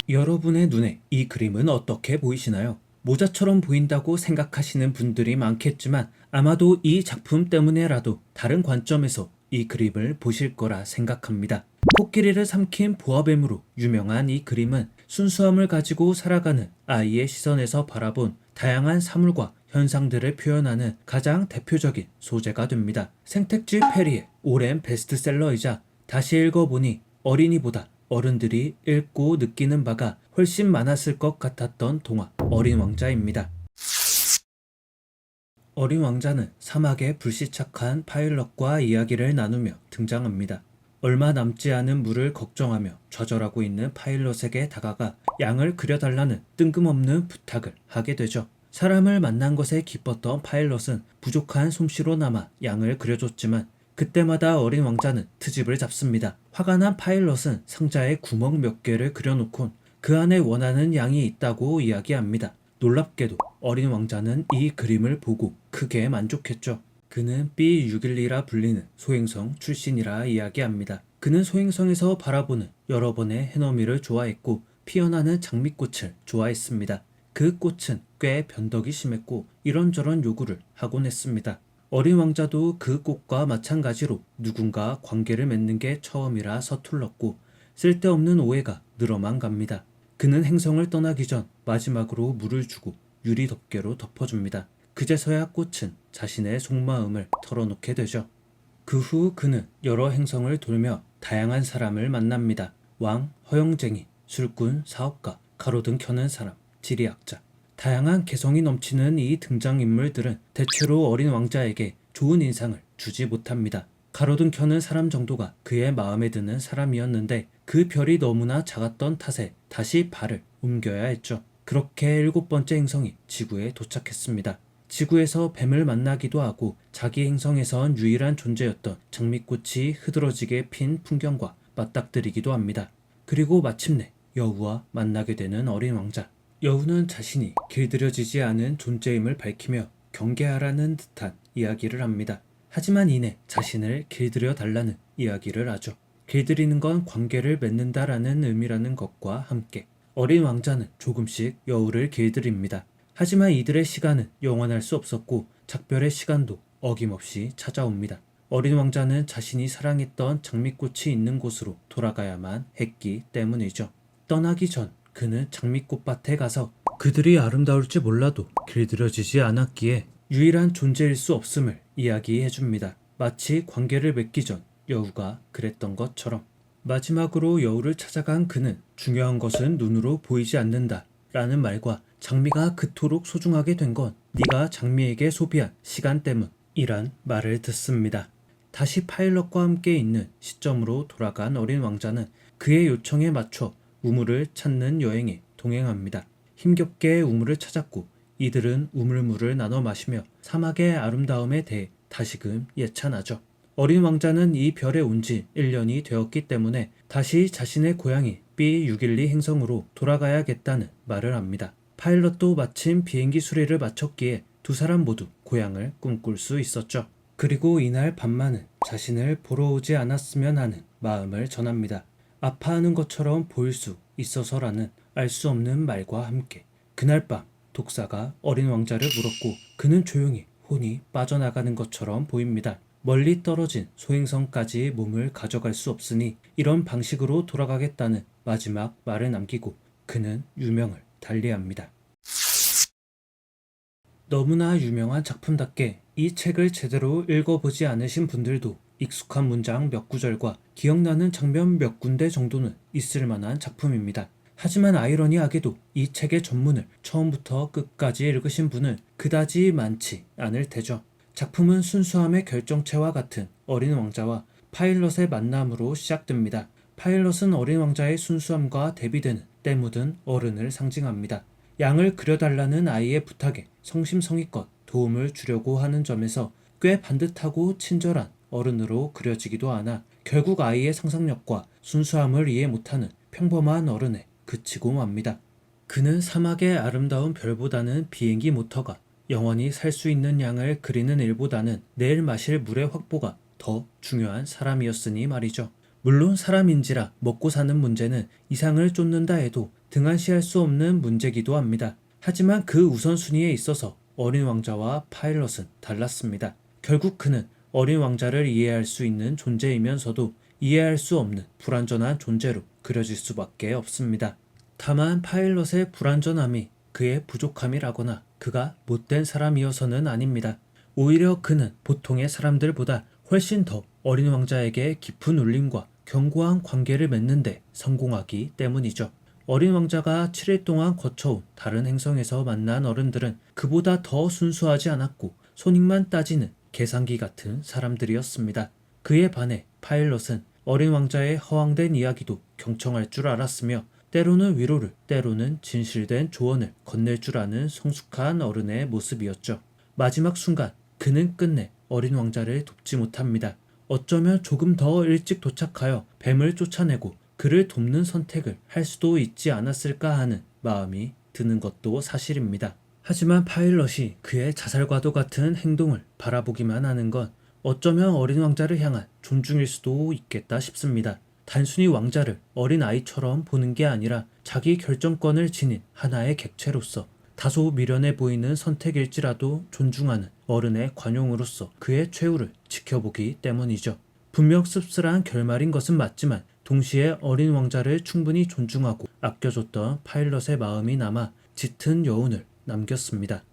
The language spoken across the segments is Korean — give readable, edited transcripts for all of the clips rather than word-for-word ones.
여러분의 눈에 이 그림은 어떻게 보이시나요? 모자처럼 보인다고 생각하시는 분들이 많겠지만 아마도 이 작품 때문에라도 다른 관점에서 이 그림을 보실 거라 생각합니다. 코끼리를 삼킨 보아뱀으로 유명한 이 그림은 순수함을 가지고 살아가는 아이의 시선에서 바라본 다양한 사물과 현상들을 표현하는 가장 대표적인 소재가 됩니다. 생택지 페리의 오랜 베스트셀러이자 다시 읽어보니 어린이보다 어른들이 읽고 느끼는 바가 훨씬 많았을 것 같았던 동화 어린 왕자입니다. 어린 왕자는 사막에 불시착한 파일럿과 이야기를 나누며 등장합니다. 얼마 남지 않은 물을 걱정하며 좌절하고 있는 파일럿에게 다가가 양을 그려달라는 뜬금없는 부탁을 하게 되죠. 사람을 만난 것에 기뻤던 파일럿은 부족한 솜씨로나마 양을 그려줬지만 그때마다 어린 왕자는 트집을 잡습니다. 화가 난 파일럿은 상자에 구멍 몇 개를 그려놓곤 그 안에 원하는 양이 있다고 이야기합니다. 놀랍게도 어린 왕자는 이 그림을 보고 크게 만족했죠. 그는 B612라 불리는 소행성 출신이라 이야기합니다. 그는 소행성에서 바라보는 여러 번의 해넘이를 좋아했고 피어나는 장미꽃을 좋아했습니다. 그 꽃은 꽤 변덕이 심했고 이런저런 요구를 하곤 했습니다. 어린 왕자도 그 꽃과 마찬가지로 누군가 관계를 맺는 게 처음이라 서툴렀고 쓸데없는 오해가 늘어만 갑니다. 그는 행성을 떠나기 전 마지막으로 물을 주고 유리 덮개로 덮어줍니다. 그제서야 꽃은 자신의 속마음을 털어놓게 되죠. 그 후 그는 여러 행성을 돌며 다양한 사람을 만납니다. 왕, 허영쟁이, 술꾼, 사업가, 가로등 켜는 사람, 지리학자. 다양한 개성이 넘치는 이 등장인물들은 대체로 어린 왕자에게 좋은 인상을 주지 못합니다. 가로등 켜는 사람 정도가 그의 마음에 드는 사람이었는데 그 별이 너무나 작았던 탓에 다시 발을 옮겨야 했죠. 그렇게 7번째 행성이 지구에 도착했습니다. 지구에서 뱀을 만나기도 하고 자기 행성에선 유일한 존재였던 장미꽃이 흐드러지게 핀 풍경과 맞닥뜨리기도 합니다. 그리고 마침내 여우와 만나게 되는 어린 왕자. 여우는 자신이 길들여지지 않은 존재임을 밝히며 경계하라는 듯한 이야기를 합니다. 하지만 이내 자신을 길들여 달라는 이야기를 하죠. 길들이는 건 관계를 맺는다라는 의미라는 것과 함께 어린 왕자는 조금씩 여우를 길들입니다. 하지만 이들의 시간은 영원할 수 없었고 작별의 시간도 어김없이 찾아옵니다. 어린 왕자는 자신이 사랑했던 장미꽃이 있는 곳으로 돌아가야만 했기 때문이죠. 떠나기 전 그는 장미꽃밭에 가서 그들이 아름다울지 몰라도 길들여지지 않았기에 유일한 존재일 수 없음을 이야기해줍니다. 마치 관계를 맺기 전 여우가 그랬던 것처럼. 마지막으로 여우를 찾아간 그는 중요한 것은 눈으로 보이지 않는다 라는 말과 장미가 그토록 소중하게 된 건 네가 장미에게 소비한 시간 때문이란 말을 듣습니다. 다시 파일럿과 함께 있는 시점으로 돌아간 어린 왕자는 그의 요청에 맞춰 우물을 찾는 여행에 동행합니다. 힘겹게 우물을 찾았고 이들은 우물물을 나눠 마시며 사막의 아름다움에 대해 다시금 예찬하죠. 어린 왕자는 이 별에 온 지 1년이 되었기 때문에 다시 자신의 고향인 B612 행성으로 돌아가야겠다는 말을 합니다. 파일럿도 마침 비행기 수리를 마쳤기에 두 사람 모두 고향을 꿈꿀 수 있었죠. 그리고 이날 밤만은 자신을 보러 오지 않았으면 하는 마음을 전합니다. 아파하는 것처럼 보일 수 있어서라는 알 수 없는 말과 함께 그날 밤 독사가 어린 왕자를 물었고 그는 조용히 혼이 빠져나가는 것처럼 보입니다. 멀리 떨어진 소행성까지 몸을 가져갈 수 없으니 이런 방식으로 돌아가겠다는 마지막 말을 남기고 그는 유명을 달리합니다. 너무나 유명한 작품답게 이 책을 제대로 읽어보지 않으신 분들도 익숙한 문장 몇 구절과 기억나는 장면 몇 군데 정도는 있을 만한 작품입니다. 하지만 아이러니하게도 이 책의 전문을 처음부터 끝까지 읽으신 분은 그다지 많지 않을 테죠. 작품은 순수함의 결정체와 같은 어린 왕자와 파일럿의 만남으로 시작됩니다. 파일럿은 어린 왕자의 순수함과 대비되는 때 묻은 어른을 상징합니다. 양을 그려달라는 아이의 부탁에 성심성의껏 도움을 주려고 하는 점에서 꽤 반듯하고 친절한 어른으로 그려지기도 하나 결국 아이의 상상력과 순수함을 이해 못하는 평범한 어른에 그치고 맙니다. 그는 사막의 아름다운 별보다는 비행기 모터가 영원히 살 수 있는 양을 그리는 일보다는 내일 마실 물의 확보가 더 중요한 사람이었으니 말이죠. 물론 사람인지라 먹고 사는 문제는 이상을 쫓는다 해도 등한시할 수 없는 문제기도 합니다. 하지만 그 우선순위에 있어서 어린 왕자와 파일럿은 달랐습니다. 결국 그는 어린 왕자를 이해할 수 있는 존재이면서도 이해할 수 없는 불완전한 존재로 그려질 수밖에 없습니다. 다만 파일럿의 불완전함이 그의 부족함이라거나 그가 못된 사람이어서는 아닙니다. 오히려 그는 보통의 사람들보다 훨씬 더 어린 왕자에게 깊은 울림과 견고한 관계를 맺는데 성공하기 때문이죠. 어린 왕자가 7일 동안 거쳐온 다른 행성에서 만난 어른들은 그보다 더 순수하지 않았고 손익만 따지는 계산기 같은 사람들이었습니다. 그에 반해 파일럿은 어린 왕자의 허황된 이야기도 경청할 줄 알았으며 때로는 위로를, 때로는 진실된 조언을 건넬 줄 아는 성숙한 어른의 모습이었죠. 마지막 순간 그는 끝내 어린 왕자를 돕지 못합니다. 어쩌면 조금 더 일찍 도착하여 뱀을 쫓아내고 그를 돕는 선택을 할 수도 있지 않았을까 하는 마음이 드는 것도 사실입니다. 하지만 파일럿이 그의 자살과도 같은 행동을 바라보기만 하는 건 어쩌면 어린 왕자를 향한 존중일 수도 있겠다 싶습니다. 단순히 왕자를 어린 아이처럼 보는 게 아니라 자기 결정권을 지닌 하나의 객체로서 다소 미련해 보이는 선택일지라도 존중하는 어른의 관용으로서 그의 최후를 지켜보기 때문이죠. 분명 씁쓸한 결말인 것은 맞지만 동시에 어린 왕자를 충분히 존중하고 아껴줬던 파일럿의 마음이 남아 짙은 여운을 남겼습니다.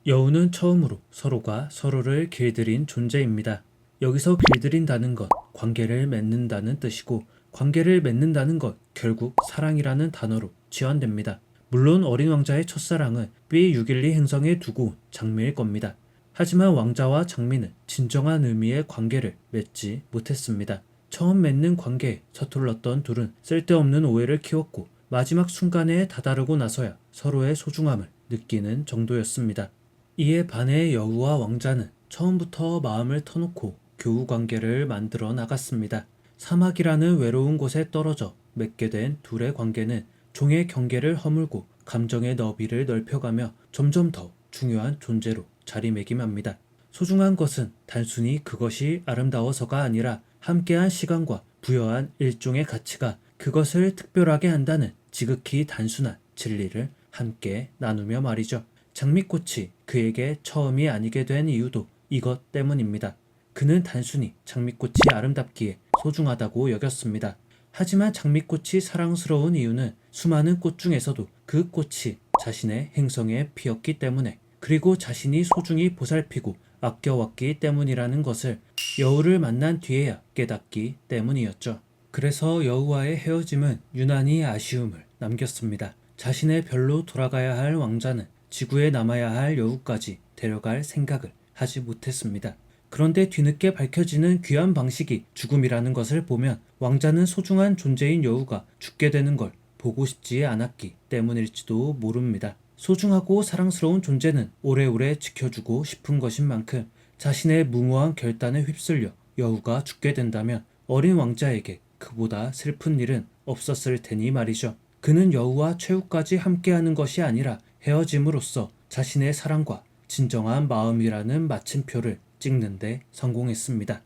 여운은 처음으로 서로가 서로를 길들인 존재입니다. 여기서 길들인다는 것, 관계를 맺는다는 뜻이고 관계를 맺는다는 것, 결국 사랑이라는 단어로 지원됩니다. 물론 어린 왕자의 첫사랑은 B612 행성에 두고 온 장미일 겁니다. 하지만 왕자와 장미는 진정한 의미의 관계를 맺지 못했습니다. 처음 맺는 관계에 서툴렀던 둘은 쓸데없는 오해를 키웠고 마지막 순간에 다다르고 나서야 서로의 소중함을 느끼는 정도였습니다. 이에 반해 여우와 왕자는 처음부터 마음을 터놓고 교우 관계를 만들어 나갔습니다. 사막이라는 외로운 곳에 떨어져 맺게 된 둘의 관계는 종의 경계를 허물고 감정의 너비를 넓혀가며 점점 더 중요한 존재로 자리매김합니다. 소중한 것은 단순히 그것이 아름다워서가 아니라 함께한 시간과 부여한 일종의 가치가 그것을 특별하게 한다는 지극히 단순한 진리를 함께 나누며 말이죠. 장미꽃이 그에게 처음이 아니게 된 이유도 이것 때문입니다. 그는 단순히 장미꽃이 아름답기에 소중하다고 여겼습니다. 하지만 장미꽃이 사랑스러운 이유는 수많은 꽃 중에서도 그 꽃이 자신의 행성에 피었기 때문에 그리고 자신이 소중히 보살피고 아껴왔기 때문이라는 것을 여우를 만난 뒤에야 깨닫기 때문이었죠. 그래서 여우와의 헤어짐은 유난히 아쉬움을 남겼습니다. 자신의 별로 돌아가야 할 왕자는 지구에 남아야 할 여우까지 데려갈 생각을 하지 못했습니다. 그런데 뒤늦게 밝혀지는 귀한 방식이 죽음이라는 것을 보면 왕자는 소중한 존재인 여우가 죽게 되는 걸 보고 싶지 않았기 때문일지도 모릅니다. 소중하고 사랑스러운 존재는 오래오래 지켜주고 싶은 것인 만큼 자신의 무모한 결단에 휩쓸려 여우가 죽게 된다면 어린 왕자에게 그보다 슬픈 일은 없었을 테니 말이죠. 그는 여우와 최후까지 함께하는 것이 아니라 헤어짐으로써 자신의 사랑과 진정한 마음이라는 마침표를 찍는데 성공했습니다.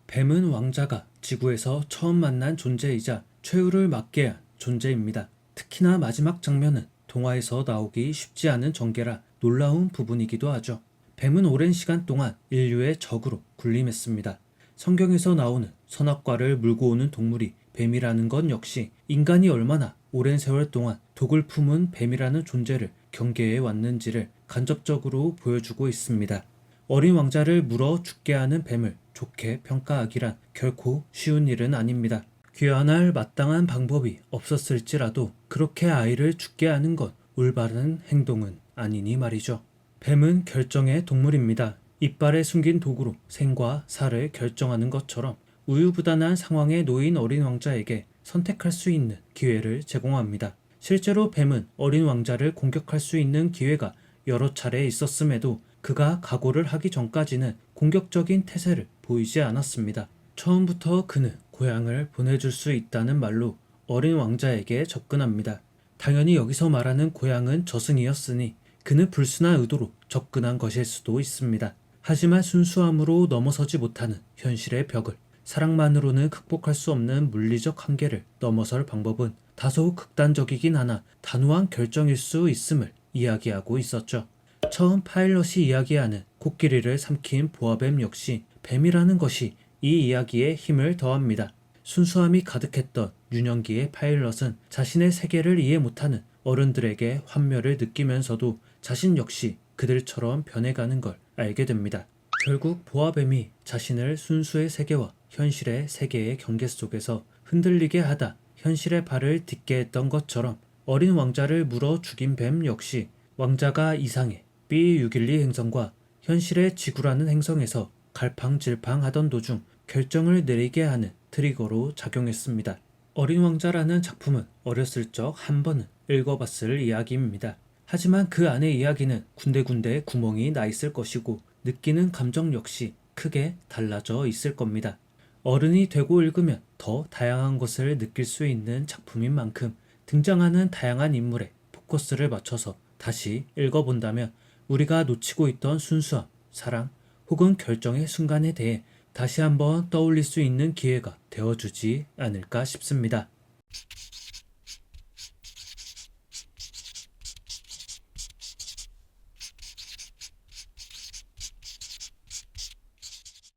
뱀은 왕자가 지구에서 처음 만난 존재이자 최후를 맞게 한 존재입니다. 특히나 마지막 장면은 동화에서 나오기 쉽지 않은 전개라 놀라운 부분이기도 하죠. 뱀은 오랜 시간 동안 인류의 적으로 군림했습니다. 성경에서 나오는 선악과를 물고 오는 동물이 뱀이라는 건 역시 인간이 얼마나 오랜 세월 동안 독을 품은 뱀이라는 존재를 경계해 왔는지를 간접적으로 보여주고 있습니다. 어린 왕자를 물어 죽게 하는 뱀을 좋게 평가하기란 결코 쉬운 일은 아닙니다. 귀환할 마땅한 방법이 없었을지라도 그렇게 아이를 죽게 하는 건 올바른 행동은 아니니 말이죠. 뱀은 결정의 동물입니다. 이빨에 숨긴 도구로 생과 사를 결정하는 것처럼 우유부단한 상황에 놓인 어린 왕자에게 선택할 수 있는 기회를 제공합니다. 실제로 뱀은 어린 왕자를 공격할 수 있는 기회가 여러 차례 있었음에도 그가 각오를 하기 전까지는 공격적인 태세를 보이지 않았습니다. 처음부터 그는 고향을 보내줄 수 있다는 말로 어린 왕자에게 접근합니다. 당연히 여기서 말하는 고향은 저승이었으니 그는 불순한 의도로 접근한 것일 수도 있습니다. 하지만 순수함으로 넘어서지 못하는 현실의 벽을 사랑만으로는 극복할 수 없는 물리적 한계를 넘어설 방법은 다소 극단적이긴 하나 단호한 결정일 수 있음을 이야기하고 있었죠. 처음 파일럿이 이야기하는 코끼리를 삼킨 보아뱀 역시 뱀이라는 것이 이 이야기에 힘을 더합니다. 순수함이 가득했던 유년기의 파일럿은 자신의 세계를 이해 못하는 어른들에게 환멸을 느끼면서도 자신 역시 그들처럼 변해가는 걸 알게 됩니다. 결국 보아뱀이 자신을 순수의 세계와 현실의 세계의 경계 속에서 흔들리게 하다 현실의 발을 딛게 했던 것처럼 어린 왕자를 물어 죽인 뱀 역시 왕자가 이상해 B612 행성과 현실의 지구라는 행성에서 갈팡질팡하던 도중 결정을 내리게 하는 트리거로 작용했습니다. 어린 왕자라는 작품은 어렸을 적 한 번은 읽어봤을 이야기입니다. 하지만 그 안의 이야기는 군데군데 구멍이 나 있을 것이고 느끼는 감정 역시 크게 달라져 있을 겁니다. 어른이 되고 읽으면 더 다양한 것을 느낄 수 있는 작품인 만큼 등장하는 다양한 인물에 포커스를 맞춰서 다시 읽어본다면 우리가 놓치고 있던 순수함, 사랑 혹은 결정의 순간에 대해 다시 한번 떠올릴 수 있는 기회가 되어주지 않을까 싶습니다.